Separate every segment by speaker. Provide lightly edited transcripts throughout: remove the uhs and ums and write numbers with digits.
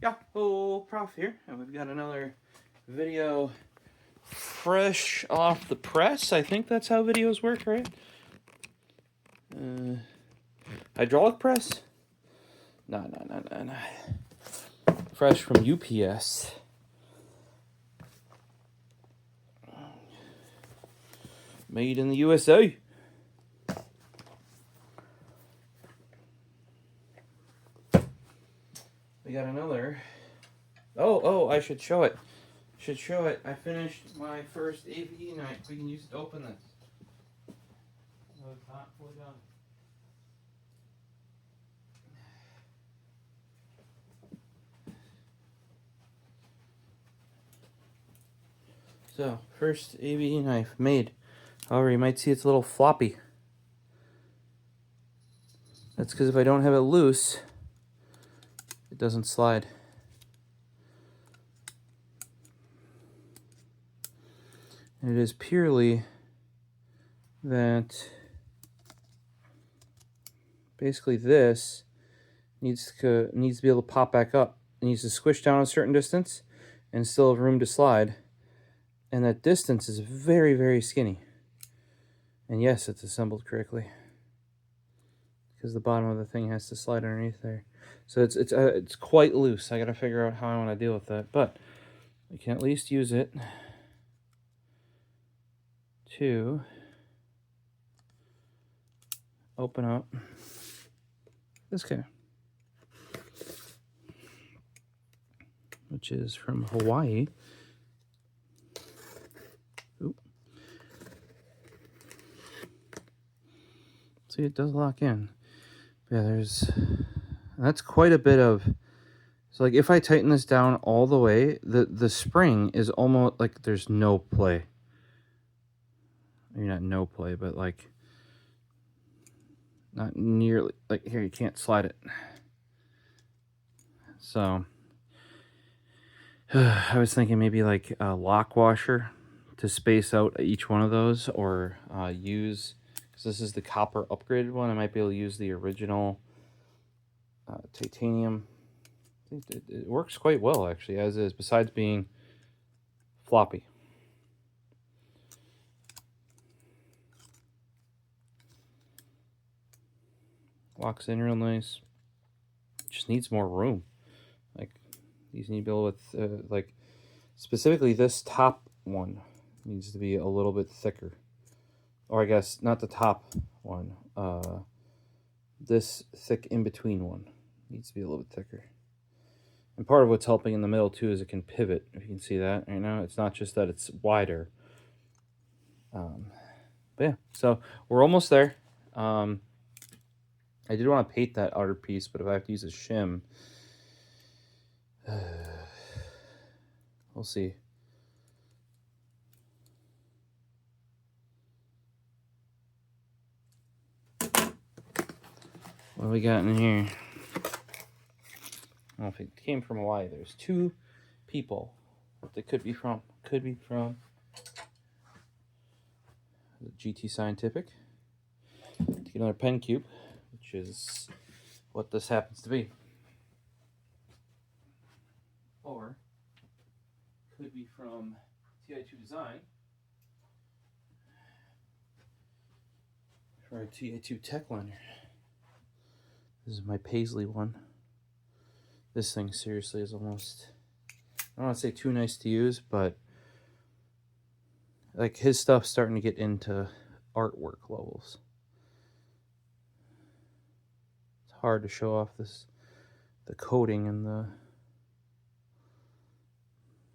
Speaker 1: Yahoo! Prof here, and we've got another video fresh off the press. I think that's how videos work, right? Hydraulic press? No. Fresh from UPS. Made in the USA. We got another. Oh, I should show it. I finished my first AVE knife. We can use it to open this. No, it's not fully done. So, first AVE knife made. However, you might see it's a little floppy. That's because if I don't have it loose, it doesn't slide. And it is purely that basically this needs to be able to pop back up. It needs to squish down a certain distance and still have room to slide. And that distance is very, very skinny. And yes, it's assembled correctly, because the bottom of the thing has to slide underneath there. So it's quite loose. I got to figure out how I want to deal with that, but we can at least use it to open up this guy, which is from Hawaii. Oop. See, it does lock in. Yeah, that's quite a bit of. So like if I tighten this down all the way, the spring is almost like there's no play. Maybe not no play, but like not nearly. Like here, you can't slide it. So I was thinking maybe like a lock washer to space out each one of those, or use, because this is the copper upgraded one, I might be able to use the original titanium. I think it works quite well actually as is, besides being floppy. Locks in real nice. Just needs more room. Like these need to be able with like specifically this top one needs to be a little bit thicker, or I guess not the top one. This thick in between one needs to be a little bit thicker. And part of what's helping in the middle too is it can pivot. If you can see that right now, it's not just that it's wider. But yeah, so we're almost there. I did want to paint that outer piece, but if I have to use a shim, we'll see. What do we got in here? I don't know if it came from Hawaii. There's two people that they could be from. Could be from the GT Scientific. Take another pen cube, which is what this happens to be. Or could be from TI2 Design for our TI2 Tech liner. This is my Paisley one. This thing seriously is almost, I don't want to say too nice to use, but like his stuff's starting to get into artwork levels. It's hard to show off the coating and the.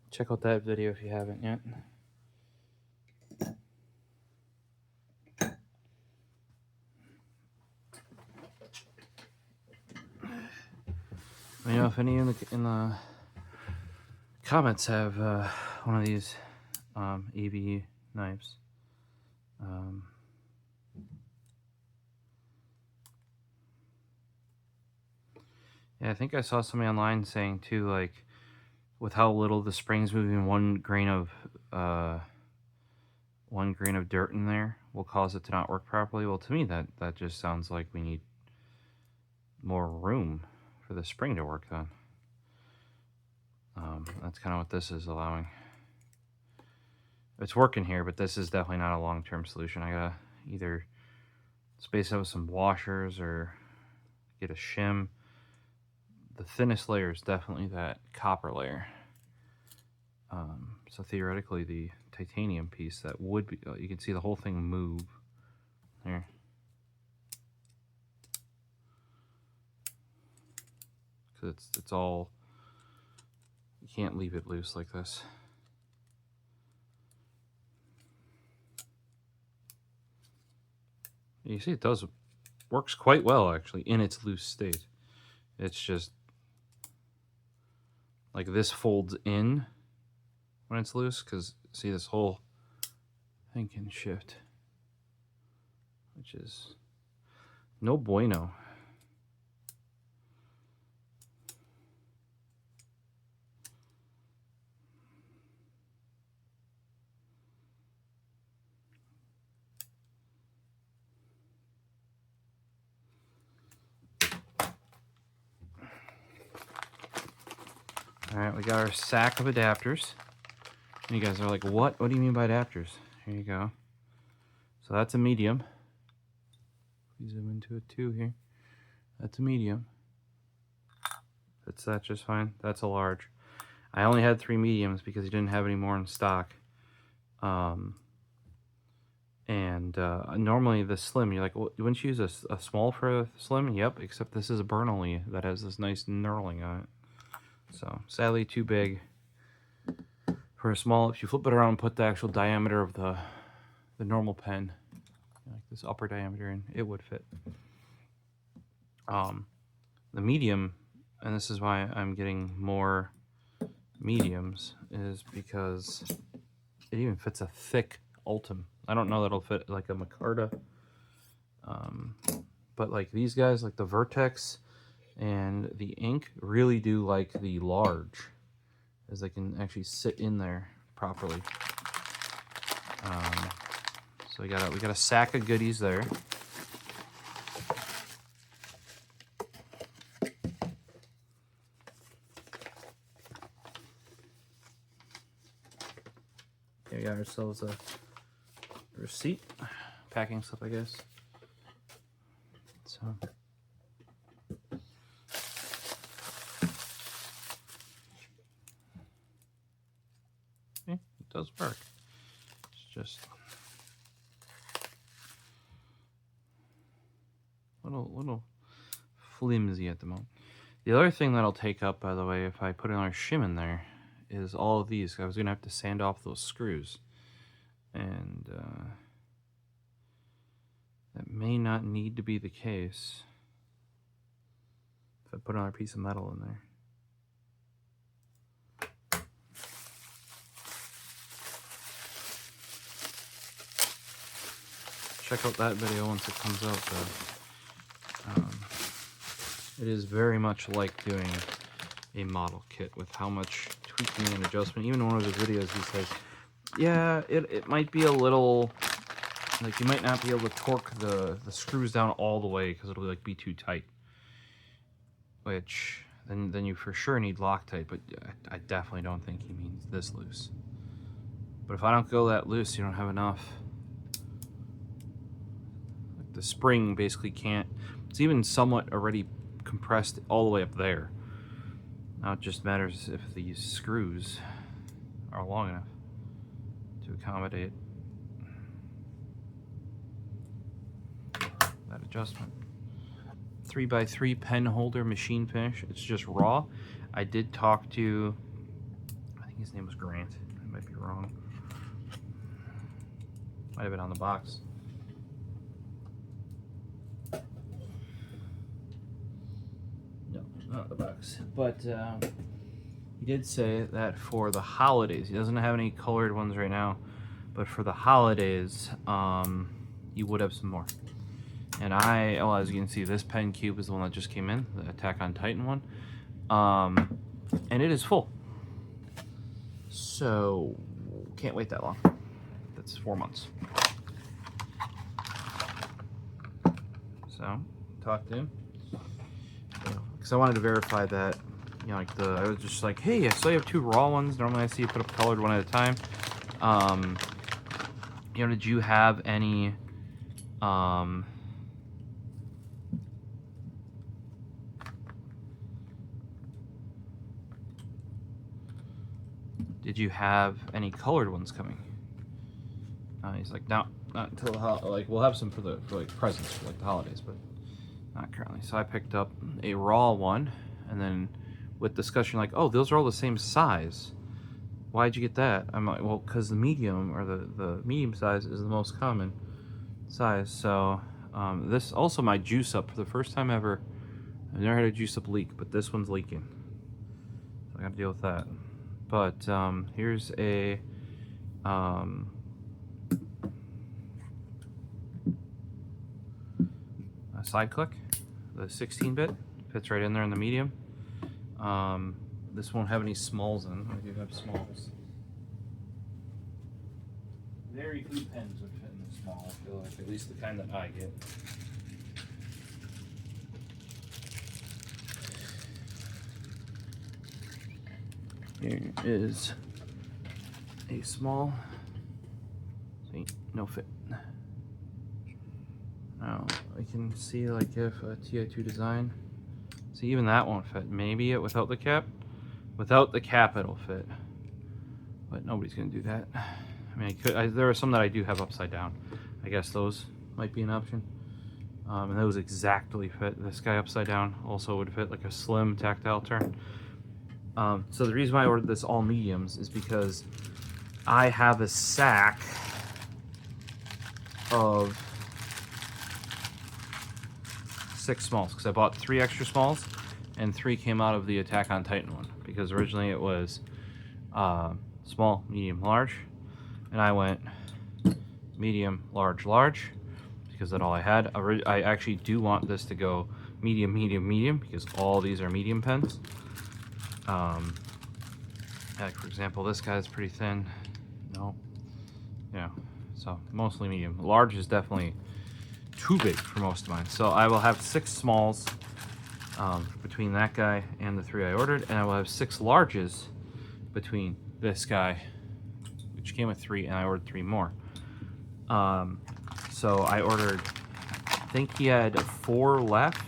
Speaker 1: Check out that video if you haven't yet. You know, if any in the comments have one of these AVE knives, yeah, I think I saw somebody online saying too, like with how little the spring's moving, one grain of dirt in there will cause it to not work properly. Well, to me that just sounds like we need more room for the spring to work on. That's kind of what this is allowing. It's working here, but this is definitely not a long-term solution. I gotta either space out with some washers or get a shim. The thinnest layer is definitely that copper layer. So theoretically, the titanium piece that would be, you can see the whole thing move there. Because it's all, you can't leave it loose like this. You see, it works quite well actually in its loose state. It's just like this folds in when it's loose, because see, this whole thing can shift, which is no bueno. All right, we got our sack of adapters. And you guys are like, what? What do you mean by adapters? Here you go. So that's a medium. We zoom into it too here. That's a medium. Fits that just fine. That's a large. I only had 3 mediums because he didn't have any more in stock. Normally the slim, you're like, well, wouldn't you use a small for a slim? Yep, except this is a Bernoulli that has this nice knurling on it. So sadly too big for a small. If you flip it around and put the actual diameter of the normal pen, like this upper diameter, in, it would fit. The medium, and this is why I'm getting more mediums, is because it even fits a thick Ultim. I don't know that it'll fit like a Micarta, but like these guys, like the Vertex and the Ink, really do like the large, as they can actually sit in there properly. So we got a sack of goodies there. Okay, we got ourselves a receipt, packing slip, I guess. So. It does work. It's just little flimsy at the moment. The other thing that'll take up, by the way, if I put another shim in there, is all of these. I was gonna have to sand off those screws, and that may not need to be the case if I put another piece of metal in there. Check out that video once it comes out, though. It is very much like doing a model kit with how much tweaking and adjustment. Even in one of his videos, he says, yeah, it might be a little, like you might not be able to torque the screws down all the way because it'll be too tight. Which, then you for sure need Loctite, but I definitely don't think he means this loose. But if I don't go that loose, you don't have enough. The spring basically can't, it's even somewhat already compressed all the way up there. Now it just matters if these screws are long enough to accommodate that adjustment. 3x3 pen holder machine finish. It's just raw. I did talk to, I think his name was Grant. I might be wrong. Might have been on the box. Not the box, but he did say that for the holidays, he doesn't have any colored ones right now, but for the holidays, you would have some more. And well, as you can see, this pen cube is the one that just came in, the Attack on Titan one, and it is full. So can't wait that long. That's 4 months. So talk to him. Because I wanted to verify that you know, like I was just like, hey, I saw you have 2 raw ones. Normally I see you put up colored one at a time. You know, did you have any, did you have any colored ones coming? He's like, no, not until like we'll have some for like presents for like the holidays, but not currently. So I picked up a raw one, and then with discussion like, oh, those are all the same size. Why'd you get that? I'm like, well, because the medium or the medium size is the most common size. So this also my juice up for the first time ever. I've never had a juice up leak, but this one's leaking. So I got to deal with that. But here's a side click, the 16-bit fits right in there in the medium. This won't have any smalls in. I do have smalls. Very few pens would fit in the small, I feel like, at least the kind that I get. Here is a small. See, no fit. Now, I can see like if a TI2 design, see even that won't fit. Maybe it without the cap. Without the cap it'll fit. But nobody's gonna do that. I mean, there are some that I do have upside down. I guess those might be an option. And those exactly fit. This guy upside down also would fit like a slim tactile turn. So the reason why I ordered this all mediums is because I have a sack of 6 smalls, because I bought 3 extra smalls and 3 came out of the Attack on Titan one, because originally it was small, medium, large, and I went medium, large, large, because that's all I had. I actually do want this to go medium, medium, medium, because all these are medium pens. Like for example, this guy's pretty thin. No, yeah, so mostly medium. Large is definitely too big for most of mine. So I will have 6 smalls between that guy and the 3 I ordered, and I will have 6 larges between this guy, which came with 3, and I ordered 3 more. So I ordered, I think he had 4 left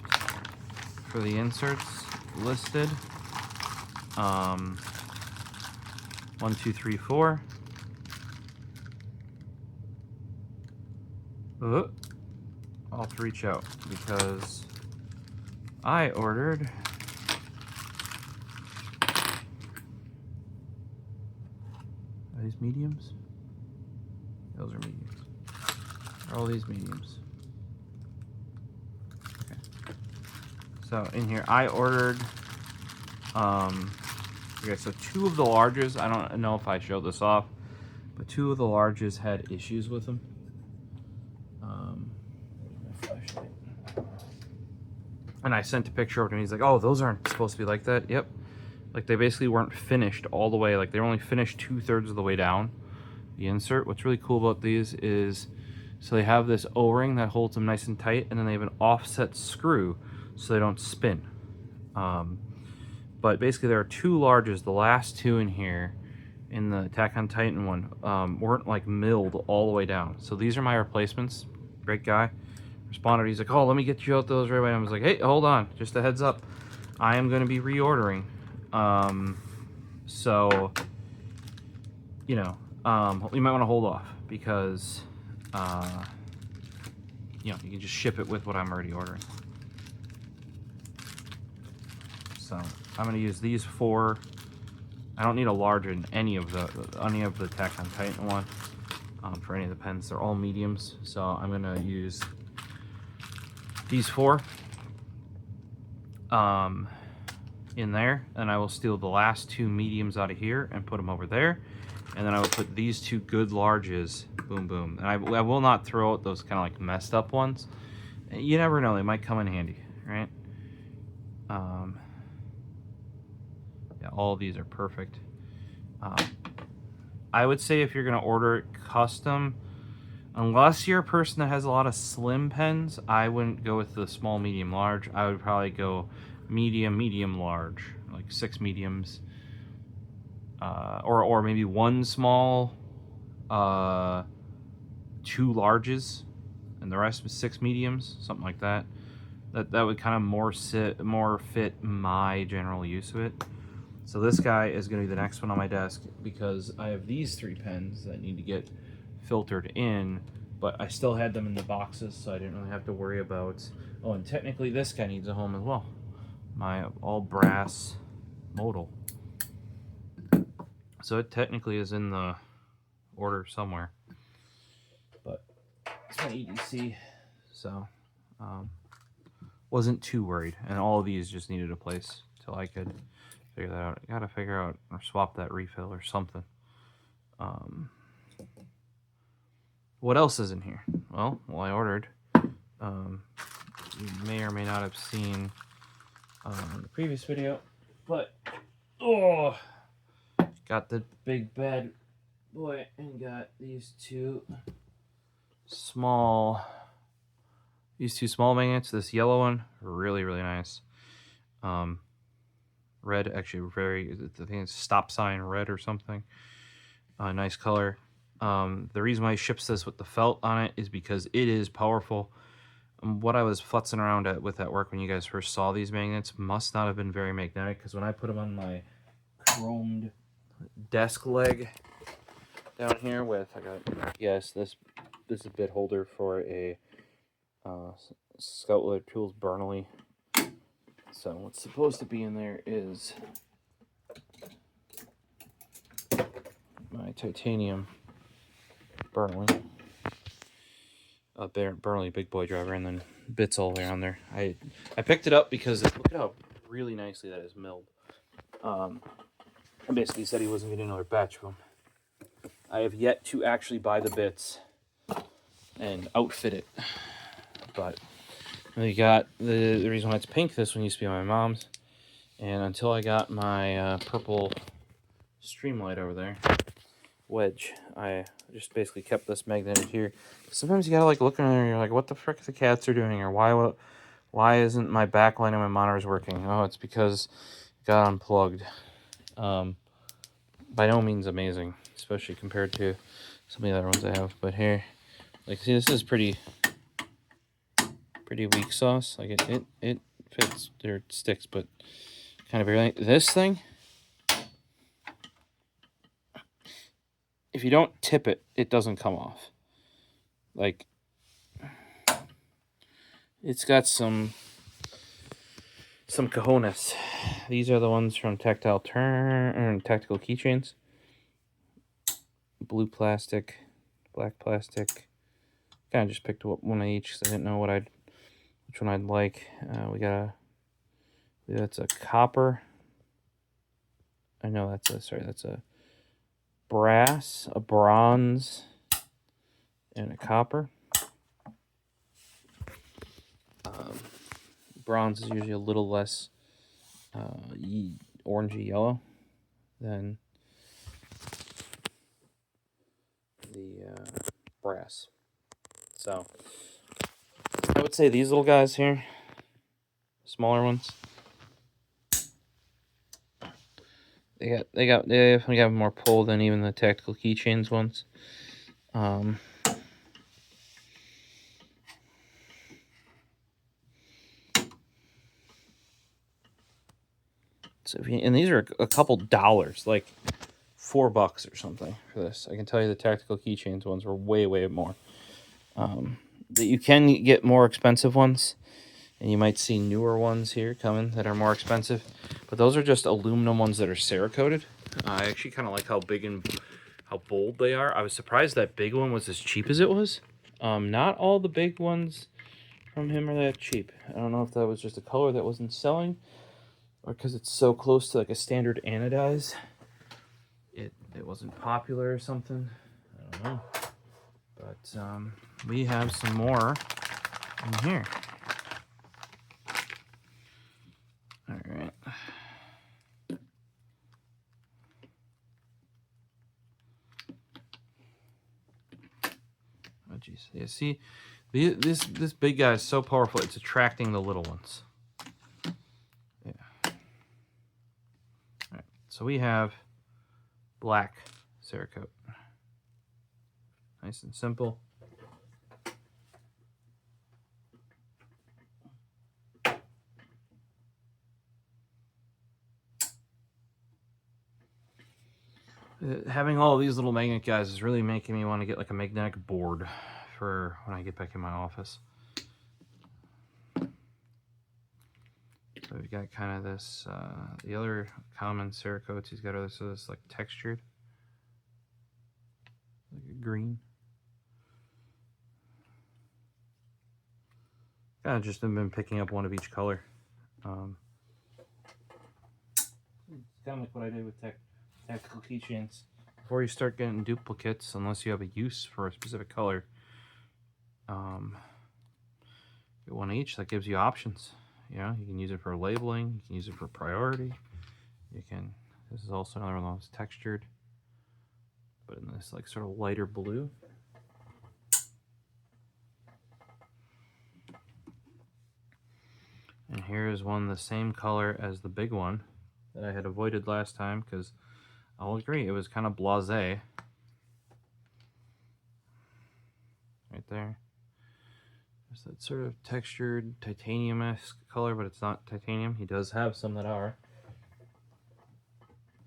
Speaker 1: for the inserts listed. 1, 2, 3, 4. I'll have to reach out because I ordered are these mediums? Those are mediums. Are all these mediums? Okay. So in here I ordered okay, so 2 of the larges, I don't know if I showed this off, but 2 of the larges had issues with them. And I sent a picture over to him. He's like, oh, those aren't supposed to be like that. Yep. Like they basically weren't finished all the way. Like they were only finished 2/3 of the way down the insert. What's really cool about these is, so they have this O-ring that holds them nice and tight, and then they have an offset screw so they don't spin. But basically there are 2 larges. The last 2 in here, in the Attack on Titan one, weren't like milled all the way down. So these are my replacements. Great guy. Responded, he's like, oh, let me get you out those right away. I was like, hey, hold on, just a heads up, I am going to be reordering. So you know, you might want to hold off, because you know, you can just ship it with what I'm already ordering. So I'm going to use these 4. I don't need a large in any of the Attack on Titan one for any of the pens. They're all mediums, so I'm going to use these 4 in there, and I will steal the last 2 mediums out of here and put them over there, and then I will put these 2 good larges, boom boom, and I will not throw out those kind of like messed up ones. You never know, they might come in handy, right? Yeah, all of these are perfect. I would say if you're gonna order it custom, unless you're a person that has a lot of slim pens, I wouldn't go with the small, medium, large. I would probably go medium, medium, large. Like like 6 mediums, or maybe 1 small, 2 larges, and the rest was 6 mediums, something like that. That would kind of more fit my general use of it. So this guy is going to be the next one on my desk, because I have these 3 pens that need to get filtered in, but I still had them in the boxes, so I didn't really have to worry about. Oh, and technically this guy needs a home as well. My all brass modal. So it technically is in the order somewhere, but it's my EDC, so wasn't too worried. And all of these just needed a place till I could figure that out. I gotta figure out or swap that refill or something. What else is in here? Well, I ordered. You may or may not have seen the previous video, but got the big bad boy and got these two small magnets. This yellow one, really nice. Red, actually I think it's stop sign red or something. Nice color. The reason why he ships this with the felt on it is because it is powerful. What I was futzing around with at work when you guys first saw these magnets must not have been very magnetic, because when I put them on my chromed desk leg down here with, I got, yes, this is a bit holder for a Scout Leather Tools Burnley. So what's supposed to be in there is my titanium Burnley. Burnley big boy driver, and then bits all around there. I picked it up because look at how really nicely that is milled. And basically said he wasn't getting another batch of them. I have yet to actually buy the bits and outfit it, but we got the reason why it's pink. This one used to be my mom's, and until I got my purple Streamlight over there wedge, I just basically kept this magneted here. Sometimes you gotta like look in there and you're like, what the frick the cats are doing, or why isn't my backlight and my monitors working? Oh, it's because it got unplugged. By no means amazing, especially compared to some of the other ones I have. But here, like, see, this is pretty weak sauce. Like it fits, or it sticks, but kind of barely. This thing, if you don't tip it, it doesn't come off. Like, it's got some cojones. These are the ones from Tactile Tactical Keychains. Blue plastic, black plastic. Kind of just picked one of each because I didn't know which one I'd like. We got that's a copper. I know that's a brass, a bronze, and a copper. Bronze is usually a little less orangey yellow than the brass. So I would say these little guys here, smaller ones, they definitely got more pull than even the Tactical Keychains ones. So and these are a couple dollars, like $4 or something for this. I can tell you the Tactical Keychains ones were way more. That you can get more expensive ones, and you might see newer ones here coming that are more expensive, but those are just aluminum ones that are Cerakoted. I actually kind of like how big and how bold they are. I was surprised that big one was as cheap as it was. Not all the big ones from him are that cheap. I don't know if that was just a color that wasn't selling, or because it's so close to like a standard anodize, it wasn't popular or something. I don't know. But we have some more in here. All right. Oh geez, yeah. See, this big guy is so powerful. It's attracting the little ones. Yeah. So we have black Cerakote. Nice and simple. Having all these little magnet guys is really making me want to get like a magnetic board for when I get back in my office. So we've got kind of this, the other common Cerakotes, he's got this like textured, like a green. Kind of just been picking up one of each color. It's kind of like what I did with tactical keychains. Before you start getting duplicates, unless you have a use for a specific color, get one each. That gives you options. You know, you can use it for labeling, you can use it for priority. This is also another one that's textured, but in this like sort of lighter blue. And here is one the same color as the big one that I had avoided last time because I'll agree, it was kind of blasé. Right there. There's that sort of textured titanium-esque color, but it's not titanium. He does have some that are.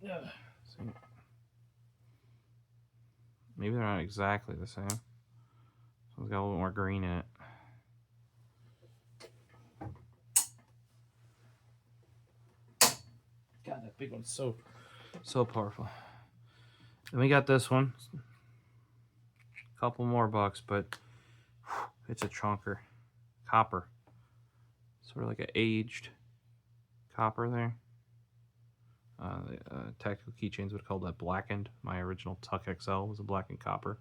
Speaker 1: Yeah. Maybe they're not exactly the same. This one's got a little more green in it. God, that big one's so powerful. Then we got this one. A couple more bucks, but it's a chunker. Copper. Sort of like an aged copper there. Tactical keychains would call that blackened. My original Tuck XL was a blackened copper.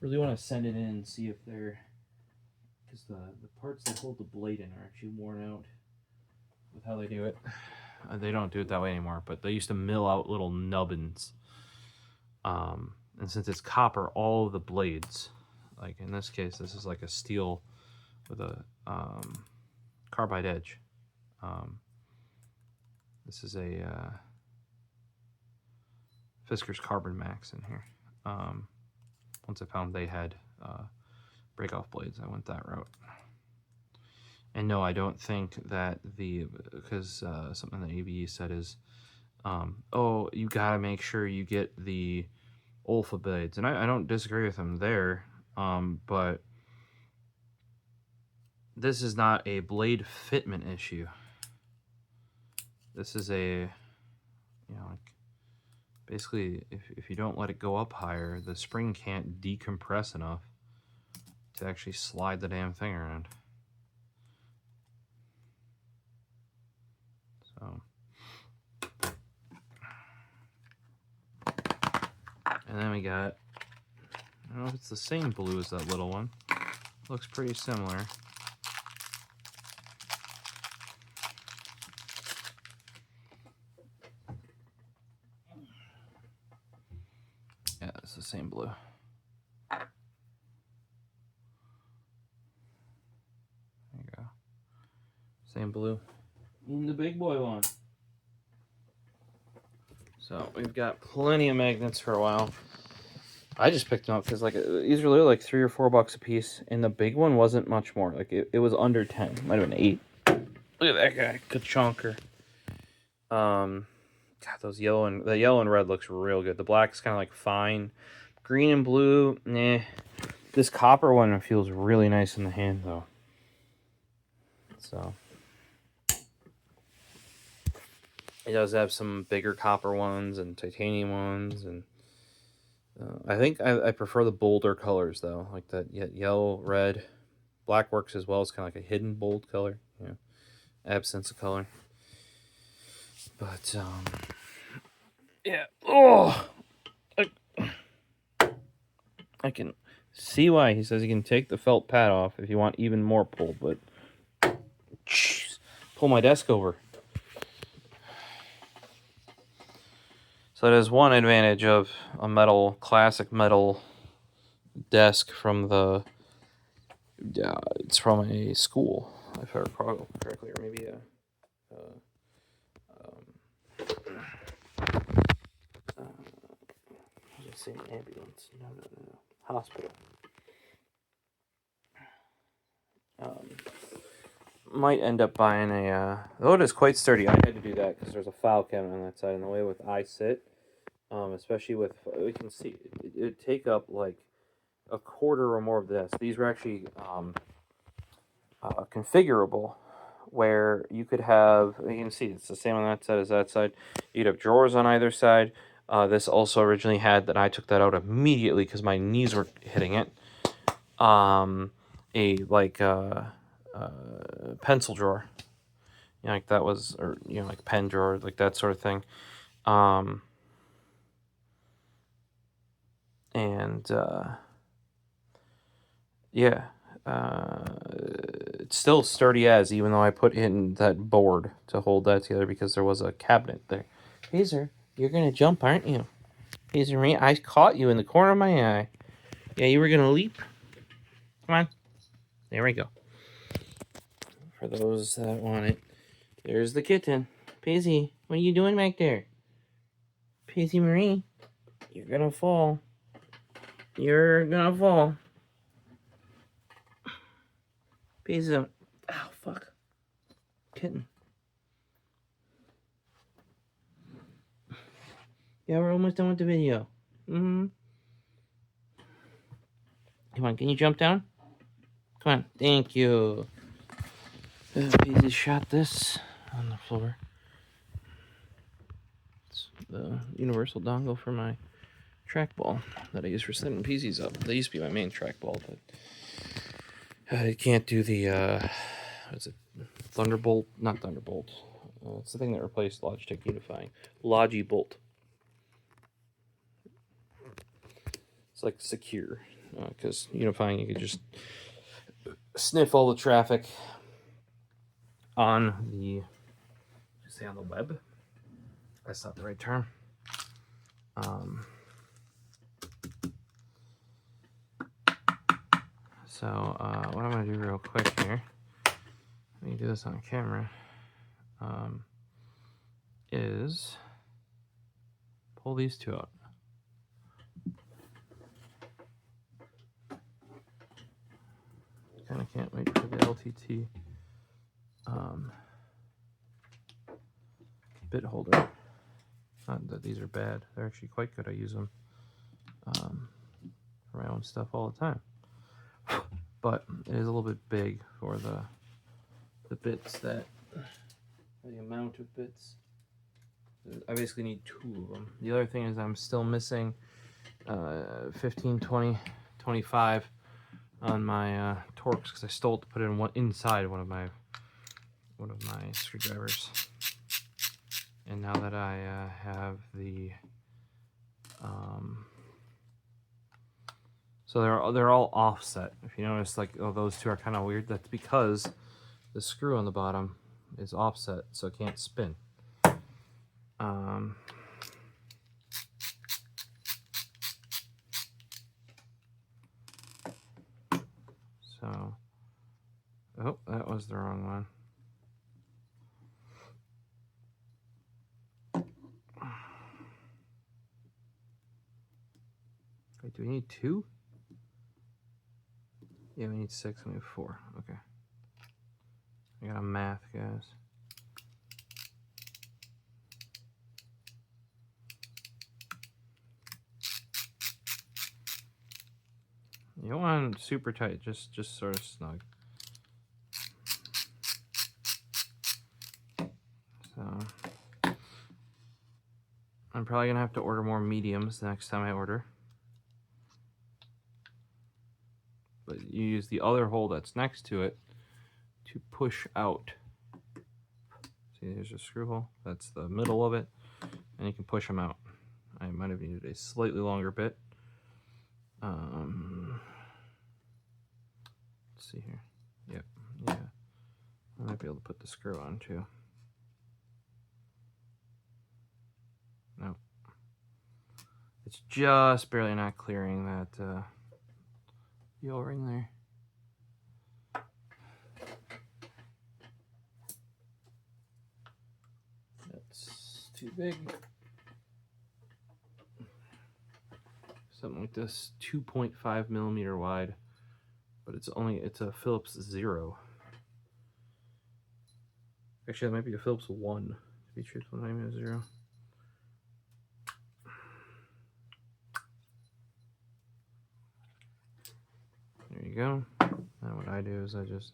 Speaker 1: Really want to send it in and see if they're... Because the parts that hold the blade in are actually worn out with how they do it. They don't do it that way anymore, but they used to mill out little nubbins. And since it's copper, all of the blades, like in this case, this is like a steel with a carbide edge. This is a Fisker's Carbon Max in here. Once I found they had break-off blades, I went that route. And no, I don't think that because something that ABE said is, oh, you gotta make sure you get the Olfa blades. And I don't disagree with them there, but this is not a blade fitment issue. This is a, you know, like basically if you don't let it go up higher, the spring can't decompress enough to actually slide the damn thing around. So, and then we got, I don't know if it's the same blue as that little one. Looks pretty similar. Yeah, it's the same blue. There you go. Same blue in the big boy one. So we've got plenty of magnets for a while. I just picked them up because like these were literally like $3 or $4 a piece, and the big one wasn't much more. Like it was under 10. Might have been 8. Look at that guy, good chonker. God, those yellow and the yellow and red looks real good. The black is kind of like fine. Green and blue, nah. This copper one feels really nice in the hand though. So it does have some bigger copper ones and titanium ones, and I think I prefer the bolder colors though, like that yellow, red, black works as well. It's kind of like a hidden bold color, you know, absence of color. But yeah. Oh, I can see why he says you can take the felt pad off if you want even more pull, but jeez, pull my desk over. So that is one advantage of a classic metal desk from it's from a school, if I recall correctly, or maybe say ambulance. No. Hospital. Might end up buying a... though it is quite sturdy. I had to do that because there's a file cabinet on that side. And the way with I sit, especially with... we can see, it would take up like a quarter or more of this. These were actually configurable, where you could have... you can see it's the same on that side as that side. You'd have drawers on either side. This also originally had that. I took that out immediately because my knees were hitting it. A like pencil drawer, you know, like that was, or you know, like pen drawer, like that sort of thing. Yeah, it's still sturdy as, even though I put in that board to hold that together because there was a cabinet there. Hazer, you're gonna jump, aren't you? Hazer, me, I caught you in the corner of my eye. Yeah, you were gonna leap. Come on. There we go. For those that want it, there's the kitten. Paisley, what are you doing back there? Paisley Marie, you're gonna fall. You're gonna fall. Paisley, ow, fuck. Kitten. Yeah, we're almost done with the video. Come on, can you jump down? Come on, thank you. Paisley shot this on the floor. It's the universal dongle for my trackball that I use for setting PZs up. They used to be my main trackball, but I can't do the, what's it? Thunderbolt? Not Thunderbolt. It's the thing that replaced Logitech Unifying. Logibolt. It's like secure, because Unifying, you could just sniff all the traffic on the, say on the web. That's not the right term. So what I'm going to do real quick here, let me do this on camera, is pull these two out. Kind of can't wait for the LTT bit holder. Not that these are bad, they're actually quite good. I use them for my own stuff all the time. But it is a little bit big for the bits that, the amount of bits. I basically need 2 of them. The other thing is I'm still missing 15, 20, 25 on my Torx because I stole it to put it in one inside one of my screwdrivers. And now that I have the so they're all offset. If you notice, like, oh, those two are kind of weird. That's because the screw on the bottom is offset, so it can't spin. So, oh, that was the wrong one. Wait, do we need 2? Yeah, we need 6. We need 4. Okay. I got a math, guys. You don't want super tight, just sort of snug. So I'm probably gonna have to order more mediums the next time I order. But you use the other hole that's next to it to push out. See, there's a screw hole. That's the middle of it, and you can push them out. I might have needed a slightly longer bit. Let's see here. Yep, yeah. I might be able to put the screw on too. No. It's just barely not clearing that the O-ring there. That's too big. something like this, 2.5 millimeter wide, but it's a Phillips 0. Actually, that might be a Phillips 1, to be truthful, not even a 0. There you go. Now what I do is I just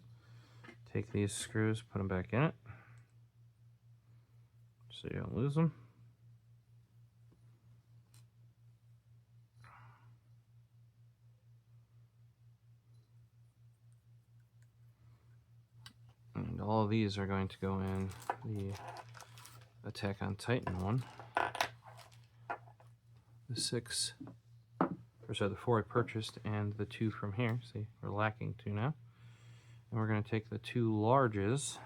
Speaker 1: take these screws, put them back in it, so you don't lose them. And all of these are going to go in the Attack on Titan one. The 4 I purchased and the 2 from here. See, we're lacking 2 now. And we're going to take the 2 larges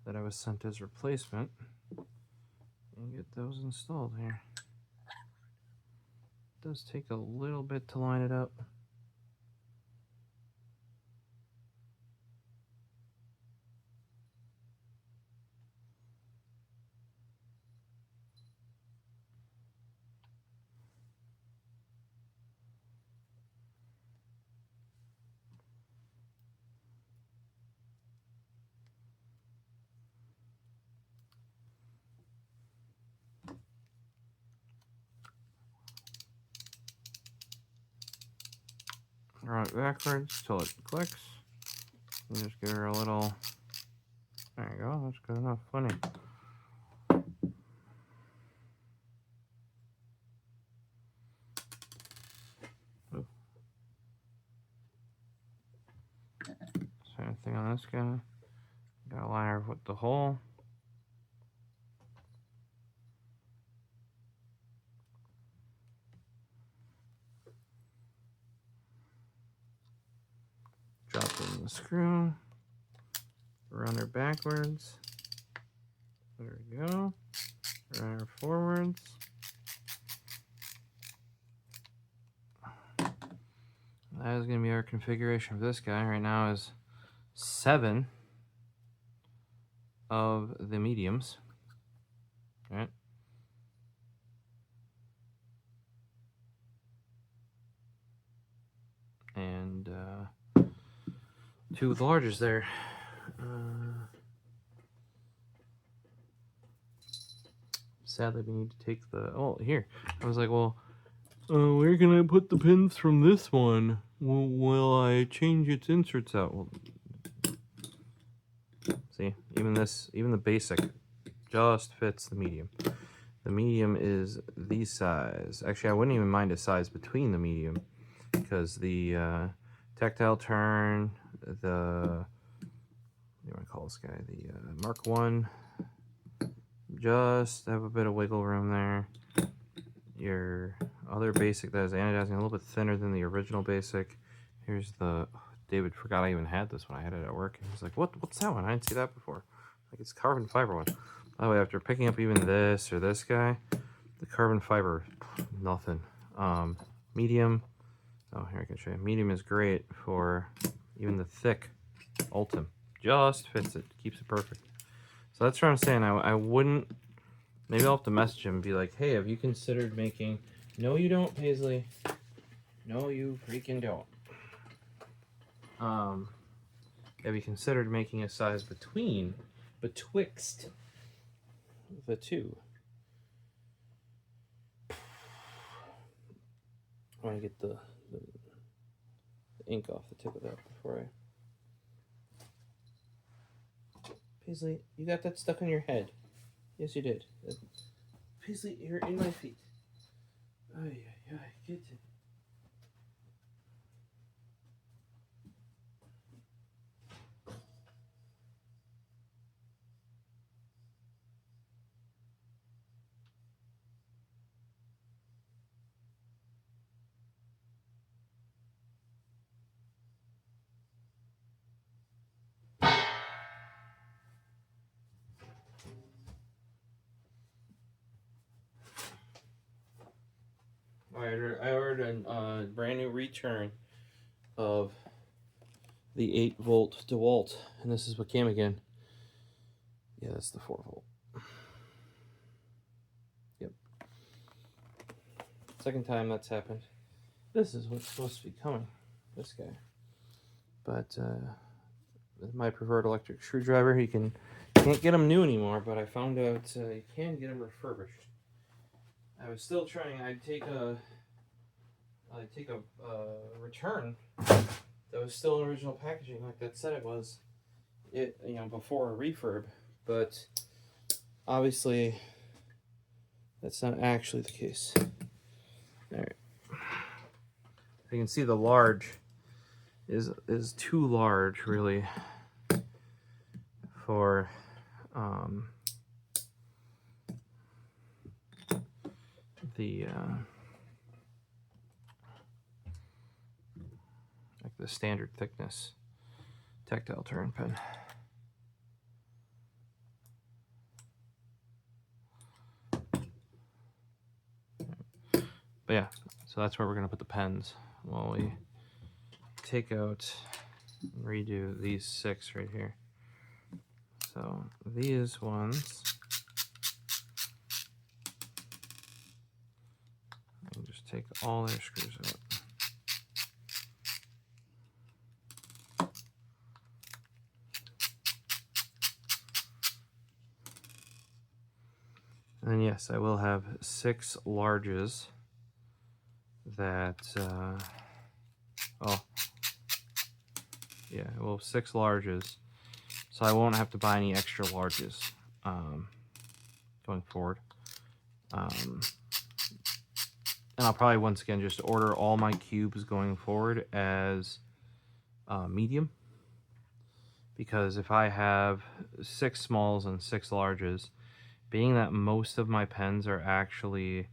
Speaker 1: that I was sent as replacement and get those installed here. It does take a little bit to line it up. Run it backwards till it clicks. And just give her a little. There you go. That's good enough. Funny. Ooh. Same thing on this guy. Got a liner with the hole. Drop in the screw. Run her backwards. There we go. Run her forwards. That is going to be our configuration of this guy. Right now is 7 of the mediums. All right. And 2 of the larges there. Sadly, we need to take the. Oh, here. I was like, well, where can I put the pins from this one? Will I change its inserts out? Well, see, even the basic just fits the medium. The medium is the size. Actually, I wouldn't even mind a size between the medium because the tactile turn, what do you want to call this guy? The Mark 1, just have a bit of wiggle room there. Your other basic that is anodizing a little bit thinner than the original basic. Here's the, David forgot I even had this one. I had it at work. He was like, what's that one? I didn't see that before. Like, it's carbon fiber one. By the way, after picking up even this or this guy, the carbon fiber, nothing. Medium, oh, here I can show you. Medium is great for even the thick Ultim. Just fits it, keeps it perfect. So that's what I'm saying. I wouldn't, maybe I'll have to message him and be like, hey, have you considered making, no you don't, Paisley. No you freaking don't. Have you considered making a size betwixt the 2? I want to get the ink off the tip of that before I... Paisley, you got that stuck on your head. Yes, you did. Paisley, you're in my feet. Ay, ay, ay, get it. I ordered a brand new return of the 8-volt DeWalt, and this is what came again. Yeah, that's the 4-volt. Yep. second time that's happened. This is what's supposed to be coming. This guy. But my preferred electric screwdriver. You can't get them new anymore, but I found out you can get them refurbished. I was still trying. I'd take a return that was still in original packaging, like that said it was. Before a refurb, but obviously that's not actually the case. All right. You can see the large is too large, really, for like the standard thickness tactile turn pen. But yeah, so that's where we're gonna put the pens while we take out and redo these 6 right here. So these ones, I can just take all their screws out. And then yes, I will have 6 larges that, yeah, well, 6 larges. So I won't have to buy any extra larges going forward. And I'll probably once again just order all my cubes going forward as medium. Because if I have 6 smalls and 6 larges, being that most of my pens are actually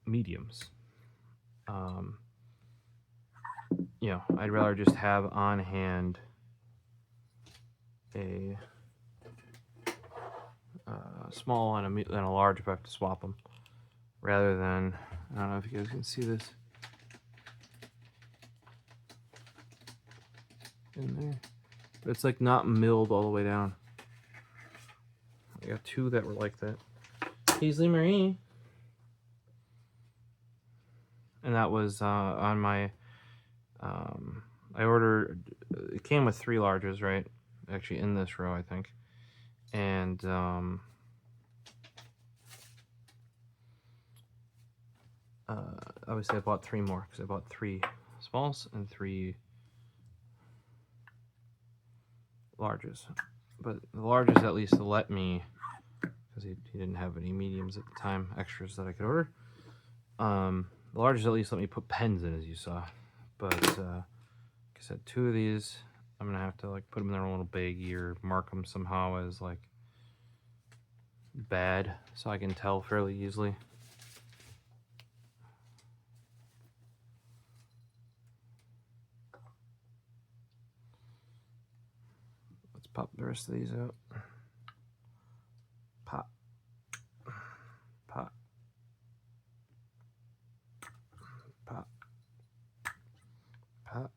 Speaker 1: mediums, I'd rather just have on hand a small and a large if I have to swap them, rather than, I don't know if you guys can see this in there, but it's like not milled all the way down. I got 2 that were like that. Paisley Marie. And that was on my, I ordered, it came with 3 larges, right? Actually in this row, I think. And obviously I bought 3 more because I bought 3 smalls and 3 larges. But the larges at least let me, because he didn't have any mediums at the time, extras that I could order. The larges at least let me put pens in, as you saw. But like I said, 2 of these, I'm gonna have to like put them in their own little baggie or mark them somehow as like bad, so I can tell fairly easily. Let's pop the rest of these out. Pop. Pop. Pop. Pop.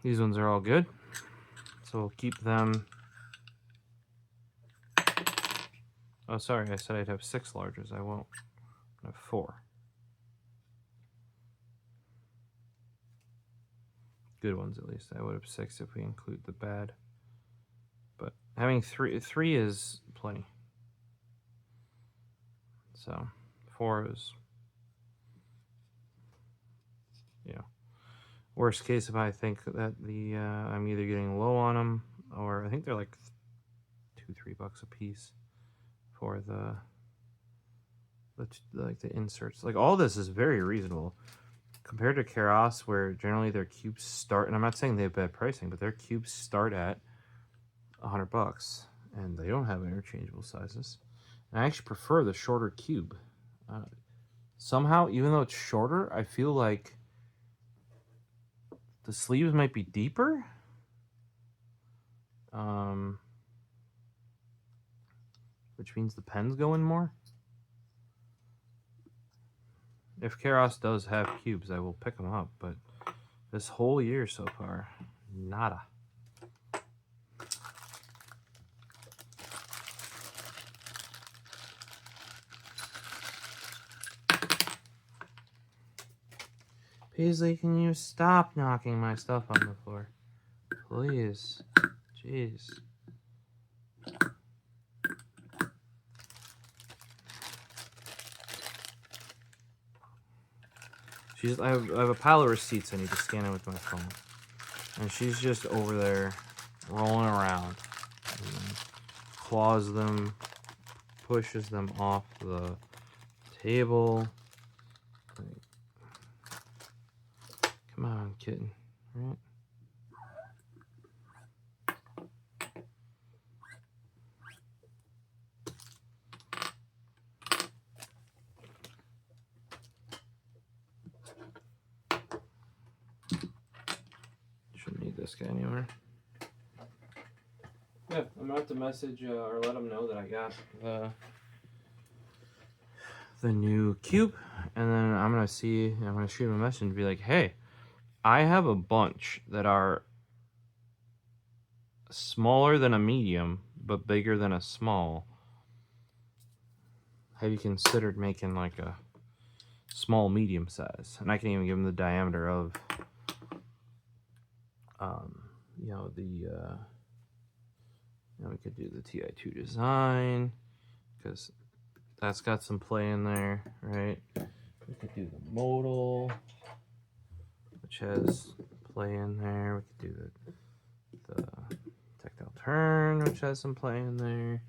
Speaker 1: These ones are all good, so we'll keep them. Oh, sorry, I said I'd have 6 larges. I won't. I have 4. Good ones, at least. I would have 6 if we include the bad. But having 3 is plenty. So 4 is, worst case if I think that I'm either getting low on them, or I think they're like $2-3 a piece for the inserts. Like, all this is very reasonable compared to Keras, where generally their cubes start, and I'm not saying they have bad pricing, but their cubes start at $100, and they don't have interchangeable sizes. And I actually prefer the shorter cube. Somehow, even though it's shorter, I feel like the sleeves might be deeper. Which means the pens go in more. If Keras does have cubes, I will pick them up, but this whole year so far, nada. Paisley, can you stop knocking my stuff on the floor? Please. Jeez. I have a pile of receipts I need to scan in with my phone. And she's just over there rolling around. Claws them, pushes them off the table. Come on, kitten. Right? Shouldn't need this guy anywhere. Yeah, I'm gonna have to message or let them know that I got the new cube, and then I'm gonna shoot him a message and be like, hey, I have a bunch that are smaller than a medium but bigger than a small. Have you considered making like a small medium size? And I can even give them the diameter of you know, we could do the TI2 design because that's got some play in there, right? We could do the modal, which has play in there. We could do the tactile turn, which has some play in there.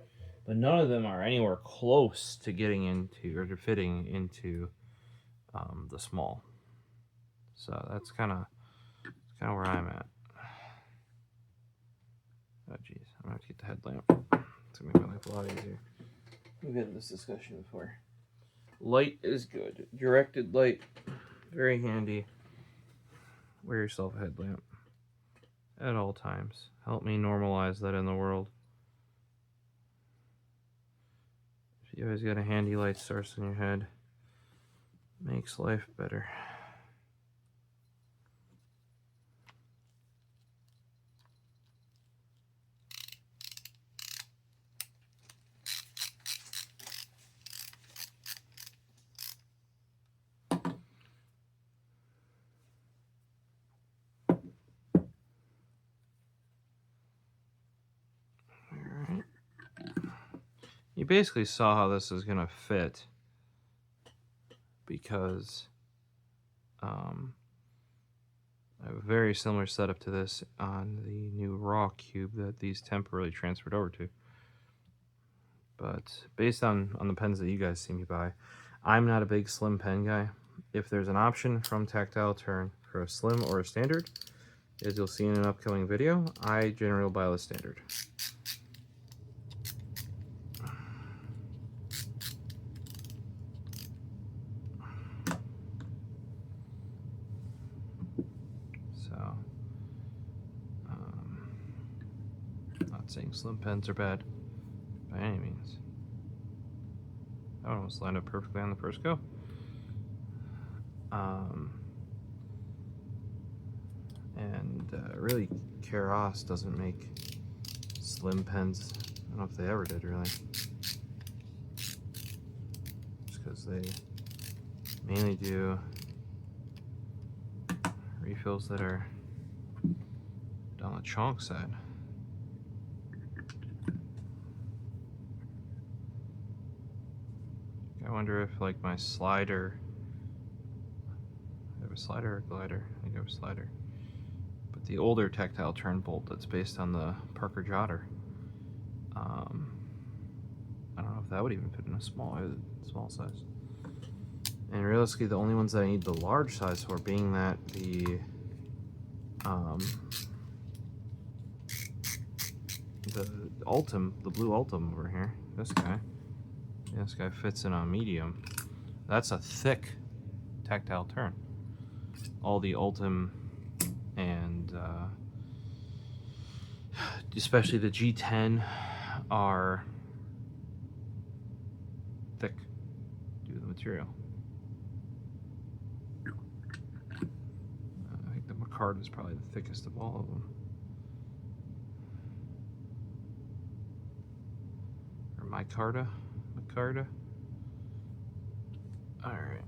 Speaker 1: But none of them are anywhere close to getting into or to fitting into the small. So that's kind of where I'm at. Oh geez, I'm gonna have to get the headlamp. It's gonna make my life a lot easier. We've had this discussion before. Light is good. Directed light, very handy. Wear yourself a headlamp at all times. Help me normalize that in the world. If you always got a handy light source in your head, makes life better. You basically saw how this is going to fit because I have a very similar setup to this on the new raw cube that these temporarily transferred over to. But based on the pens that you guys see me buy, I'm not a big slim pen guy. If there's an option from Tactile Turn for a slim or a standard, as you'll see in an upcoming video, I generally will buy the standard. Not saying slim pens are bad by any means. That one almost lined up perfectly on the first go. Really, Keras doesn't make slim pens. I don't know if they ever did, really. Just because they mainly do refills that are down the chalk side. I wonder if, like, my slider, I have a slider or glider? I think I have a slider. But the older tactile turn bolt that's based on the Parker Jotter, I don't know if that would even fit in a small size. And realistically, the only ones that I need the large size for, being that the Ultim, the blue Ultim over here, this guy fits in on medium. That's a thick tactile turn. All the Ultim and especially the G10 are thick due to the material. I think the Micarta is probably the thickest of all of them. Or Micarta? Alright.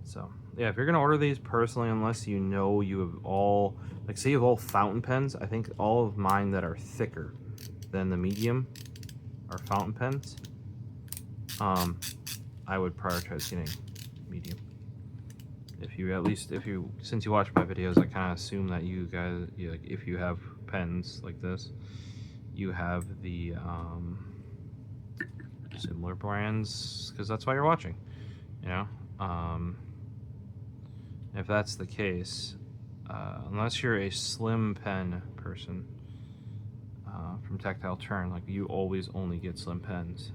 Speaker 1: So yeah, if you're gonna order these personally, unless you know you have all, like say you have all fountain pens, I think all of mine that are thicker than the medium are fountain pens. I would prioritize getting medium. If you, at least if you, since you watch my videos, I kind of assume that you guys, like, if you have pens like this, you have the similar brands, because that's why you're watching, you know. If that's the case, unless you're a slim pen person from Tactile Turn, like you always only get slim pens.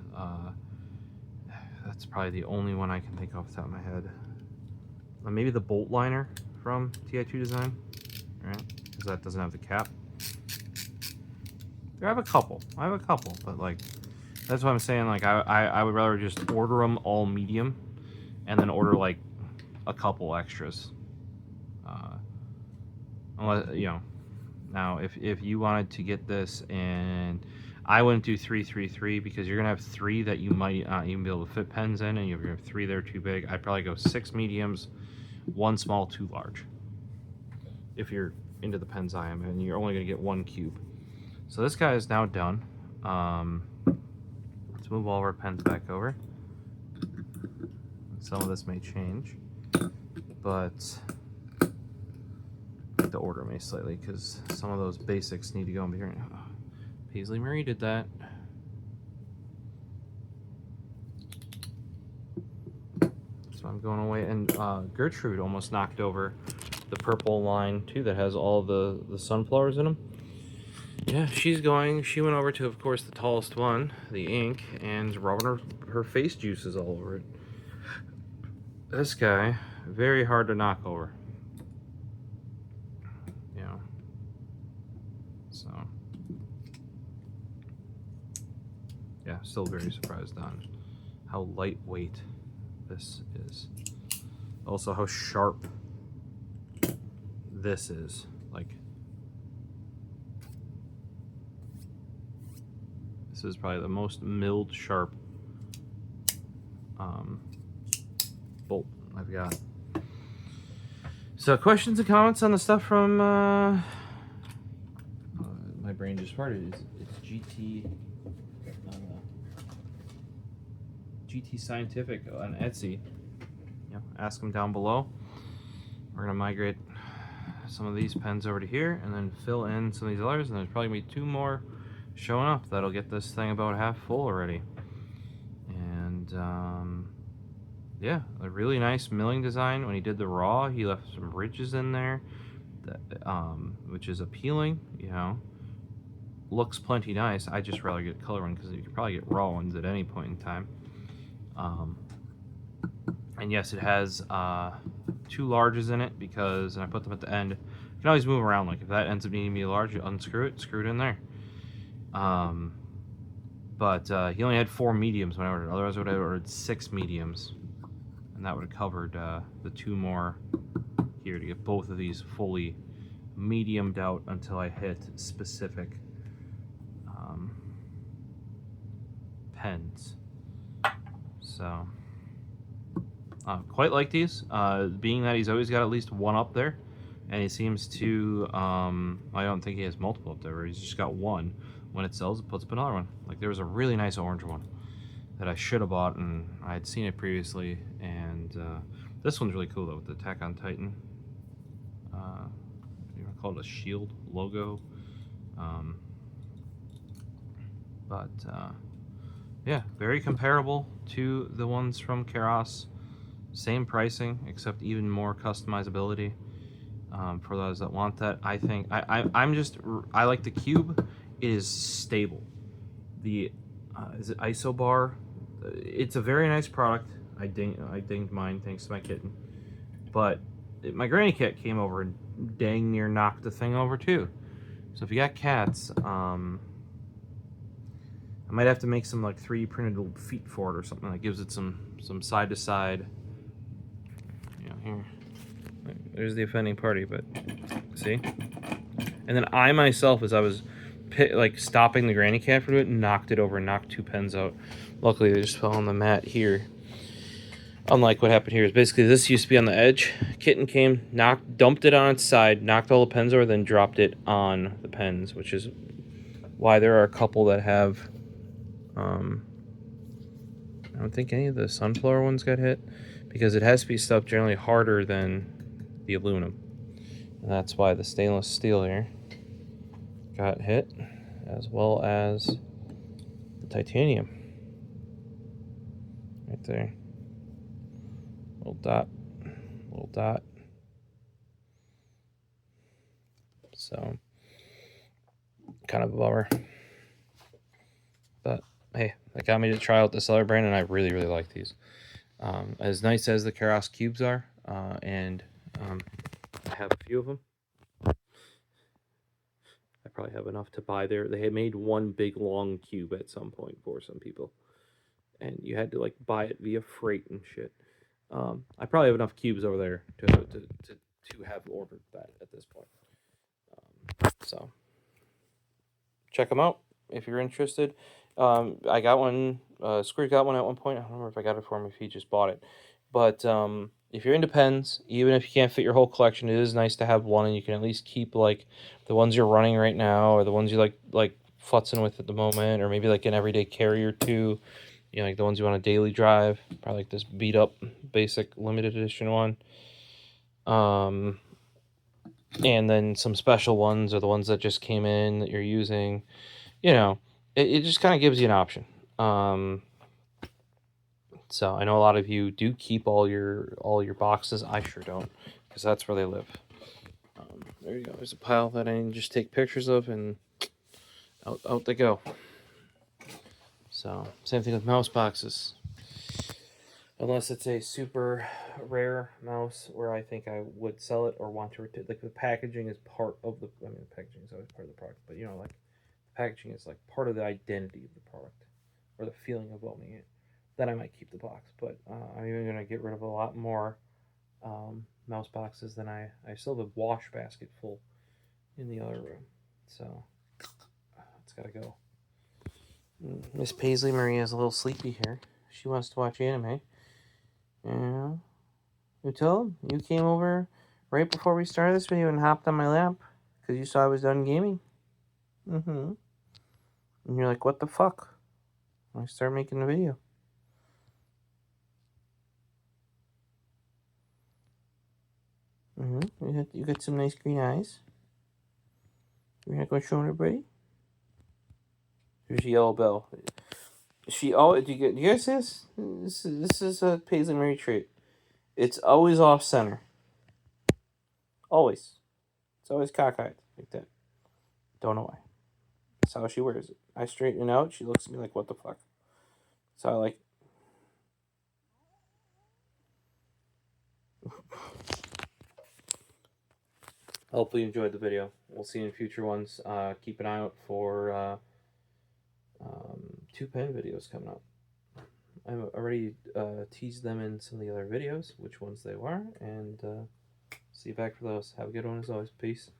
Speaker 1: That's probably the only one I can think off the top of my head. Maybe the bolt liner from TI2 Design, right? Because that doesn't have the cap. I have a couple, but like, that's what I'm saying. Like, I would rather just order them all medium, and then order like a couple extras. Unless, you know, now if you wanted to get this, and I wouldn't do 333 because you're gonna have 3 that you might not even be able to fit pens in, and you're gonna have 3 that are too big. I'd probably go 6 mediums, 1 small, 2 large. If you're into the pens I am, and you're only gonna get 1 cube. So this guy is now done. Let's move all of our pens back over. Some of this may change, but I have to order me slightly because some of those basics need to go in here. Oh, Paisley Marie did that. So I'm going away, and Gertrude almost knocked over the purple line too that has all the sunflowers in them. Yeah, she went over to, of course, the tallest one, the ink, and rubbing her face juices all over it. This guy, very hard to knock over. You know. So, yeah, still very surprised on how lightweight this is. Also, how sharp this is. Like, this is probably the most milled sharp bolt I've got. So questions and comments on the stuff from my brain just farted. It's GT Scientific on Etsy. You know, ask them down below. We're gonna migrate some of these pens over to here and then fill in some of these others, and there's probably gonna be 2 more showing up that'll get this thing about half full already. And yeah, a really nice milling design. When he did the raw, he left some ridges in there that which is appealing, you know. Looks plenty nice. I just rather get color one because you could probably get raw ones at any point in time. And yes, it has 2 larges in it because, and I put them at the end. You can always move around. Like if that ends up needing to be a large, you unscrew it, screw it in there. But he only had 4 mediums when I ordered. Otherwise, I would have ordered 6 mediums, and that would have covered the 2 more here to get both of these fully mediumed out until I hit specific pens. So quite like these, being that he's always got at least 1 up there, and he seems to I don't think he has multiple up there, he's just got 1. When it sells, it puts up another one. Like there was a really nice orange one that I should have bought, and I had seen it previously, and this one's really cool though, with the Attack on Titan, you want to call it a shield logo, but yeah, very comparable to the ones from Keras. Same pricing, except even more customizability for those that want that. I think I like the cube. It is stable. The is it Isobar? It's a very nice product. I dinged mine thanks to my kitten, but my granny cat came over and dang near knocked the thing over too. So if you got cats, I might have to make some like 3D printed feet for it or something that gives it some side to side. You know, here, there's the offending party, but see. And then I myself, as I was like stopping the granny cat for it, knocked it over and knocked 2 pens out. Luckily, they just fell on the mat here. unlike what happened here, is basically this used to be on the edge. Kitten came, dumped it on its side, knocked all the pens over, then dropped it on the pens, which is why there are a couple that have, I don't think any of the sunflower ones got hit, because it has to be stuff generally harder than the aluminum. And that's why the stainless steel here got hit, as well as the titanium. Right there. Little dot, little dot. So, kind of a bummer. But, hey, that got me to try out this other brand, and I really, really like these. As nice as the Keras cubes are, and I have a few of them. I probably have enough to buy there. They had made one big long cube at some point for some people, and you had to like buy it via freight and shit. I probably have enough cubes over there to have ordered that at this point. So check them out if you're interested. I got one. Scrooge got one at one point. I don't remember if I got it for him, if he just bought it. But if you're into pens, even if you can't fit your whole collection, it is nice to have one, and you can at least keep like the ones you're running right now, or the ones you like futzing with at the moment, or maybe like an everyday carry or two. You know, like the ones you want a daily drive. Probably like this beat up basic limited edition one. And then some special ones, or the ones that just came in that you're using. You know, it just kind of gives you an option. So I know a lot of you do keep all your boxes. I sure don't, because that's where they live. There you go. There's a pile that I can just take pictures of, and out they go. So same thing with mouse boxes. Unless it's a super rare mouse where I think I would sell it or want to retain. Like the packaging is part of the. I mean, the packaging is always part of the product, but you know, like packaging is like part of the identity of the product or the feeling of owning it. Then I might keep the box, but I'm even gonna get rid of a lot more mouse boxes than I still have a wash basket full in the other room, so it's gotta go. Miss Paisley Marie is a little sleepy here. She wants to watch anime. Yeah. You told him? You came over right before we started this video and hopped on my lap because you saw I was done gaming. Mm-hmm. And you're like, what the fuck? I start making the video. Mm-hmm. You got some nice green eyes. You're not going to show everybody? Here's Yellow Bell. She always. Do you guys see this? This is a Paisley Marie trait. It's always off center. Always. It's always cockeyed like that. Don't know why. That's how she wears it. I straighten it out. She looks at me like, what the fuck? So I like. Hopefully you enjoyed the video. We'll see you in future ones. Keep an eye out for 2 pen videos coming up. I've already teased them in some of the other videos, which ones they were, and see you back for those. Have a good one as always. Peace.